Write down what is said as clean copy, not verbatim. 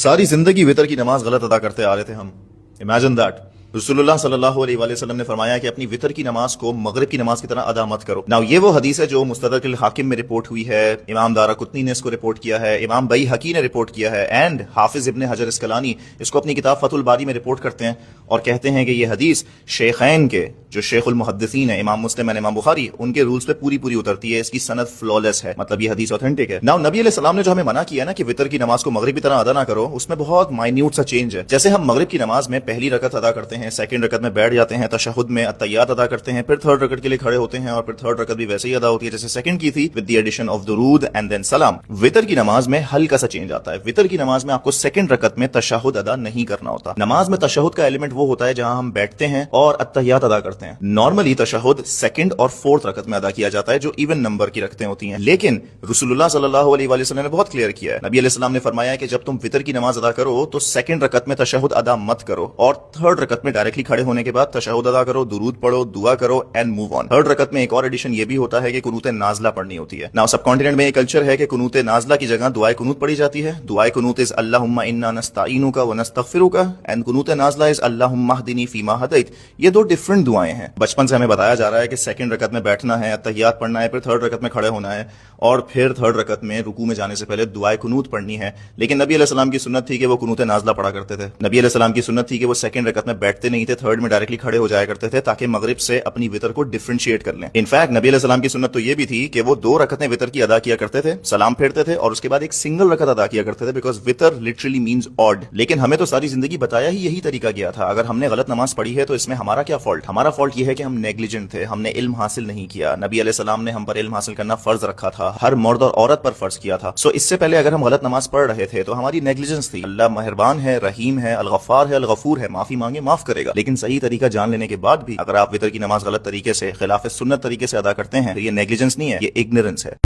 सारी जिंदगी वितर की नमाज गलत अदा करते आ रहे थे हम। Imagine that. रसूलुल्लाह सल्लल्लाहु अलैहि वसल्लम ने फरमाया कि अपनी वितर की नमाज को मगरिब की नमाज की तरह अदा मत करो। नाउ ये वो हदीस है जो मुस्तदरक हाकिम में रिपोर्ट हुई है, इमाम दाराकुतनी ने इसको रिपोर्ट किया है, इमाम बैहकी ने रिपोर्ट किया है, एंड हाफिज इब्न हजर अस्कलानी इसको अपनी किताब फतुल बारी में रिपोर्ट करते हैं और कहते हैं कि ये हदीस शेखैन के जो शेखुल मुहद्दिसीन है, इमाम मुस्लिम एंड इमाम बुखारी, उनके रूल्स पे पूरी पूरी उतरती है। इसकी सनद फ्लॉलेस है, मतलब ये हदीस ऑथेंटिक है। नाउ नबी अलैहि सलाम ने जो हमें मना किया ना कि वितर की नमाज को मगरिब की तरह अदा ना करो, उसमें बहुत माइन्यूट सा चेंज है। जैसे हम मगरिब की नमाज में पहली रकत अदा करते हैं, सेकंड रकत में बैठ जाते हैं, तशहुद में अत्तहियात अदा करते हैं, फिर थर्ड रकत के लिए खड़े होते हैं और फिर थर्ड रकत भी वैसे ही अदा होती है जैसे सेकंड की थी, विद द एडिशन ऑफ दुरूद एंड देन सलाम। वितर की नमाज में हल्का सा चेंज आता है। वितर की नमाज में आपको सेकंड रकत में तशहुद अदा नहीं करना होता। नमाज में तशहुद का एलिमेंट वो होता है जहां हम बैठते हैं और अत्तहियात अदा करते हैं। नॉर्मली तशहुद सेकंड और फोर्थ रकत में अदा किया जाता है जो इवन नंबर की रकतें होती हैं, लेकिन रसूलुल्लाह सल्लल्लाहु अलैहि वसल्लम ने बहुत क्लियर किया है। नबी अलैहि सलाम ने फरमाया कि जब तुम वितर की नमाज अदा करो तो सेकंड रकत में तशहुद अदा मत करो और थर्ड रकत में डायरेक्टली खड़े होने के बाद तशहुद अदा करो, दुरूद पढ़ो, दुआ करो एंड मूव ऑन। थर्ड रकत में एक और एडिशन ये भी होता है कि कुनूत नाज़िला पढ़नी होती है। नाउ सब कॉन्टिनेंट में ये कल्चर है कि कुनूत नाज़िला की जगह दुआए कुनूत पढ़ी जाती है। दुआए कुनूत इज अल्लाहुम्मा इन्ना नस्तईनुका व नस्तगफिरुका एंड कुनूत नाज़िला इज अल्लाहुम्मा हदीनी फीमा हदैत। ये दो डिफरेंट दुआएं हैं। बचपन से हमें बताया जा रहा है कि सेकंड रकत में बैठना है, अत्तहियात पढ़ना है, फिर थर्ड रकत में खड़े होना है और फिर थर्ड रकत में रुकू में जाने से पहले दुआए कुनूत पढ़नी है। लेकिन नबी अलैहि सलाम की सुन्नत थी कि वो कुनूत नाज़िला पढ़ा करते थे। नबी अलैहि सलाम की सुन्नत थी कि वो सेकंड रकत में बैठते नहीं थे, थर्ड में डायरेक्टली खड़े हो जाया करते थे ताकि मगरिब से अपनी वितर को डिफरेंशिएट कर लें। इनफैक्ट नबी अलैहि सलाम की सुन्नत तो ये भी थी कि वो दो रकतें वितर की अदा किया करते थे, सलाम फेरते थे और उसके बाद एक सिंगल रकत अदा किया करते थे, बिकॉज वितर लिटरली मींस ऑड। लेकिन हमें तो सारी जिंदगी बताया ही यही तरीका गया था। अगर हमने गलत नमाज पढ़ी है तो इसमें हमारा क्या फॉल्ट? हमारा फॉल्ट ये है कि हम नेग्लिजेंट थे, हमने इल्म हासिल नहीं किया। नबी अलैहि सलाम ने हम पर इल्म हासिल करना फर्ज रखा था, हर मर्द और औरत पर फर्ज किया था। सो इससे पहले अगर हम गलत नमाज पढ़ रहे थे तो हमारी नेग्लिजेंस थी। अल्लाह मेहरबान है, रहीम है, अल गफ्फार है, अल गफूर है, माफी मांगे माफ करेगा। लेकिन सही तरीका जान लेने के बाद भी अगर आप वितर की नमाज गलत तरीके से, खिलाफ सुन्नत तरीके से अदा करते हैं तो ये नेग्लिजेंस नहीं है, ये इग्नोरेंस है।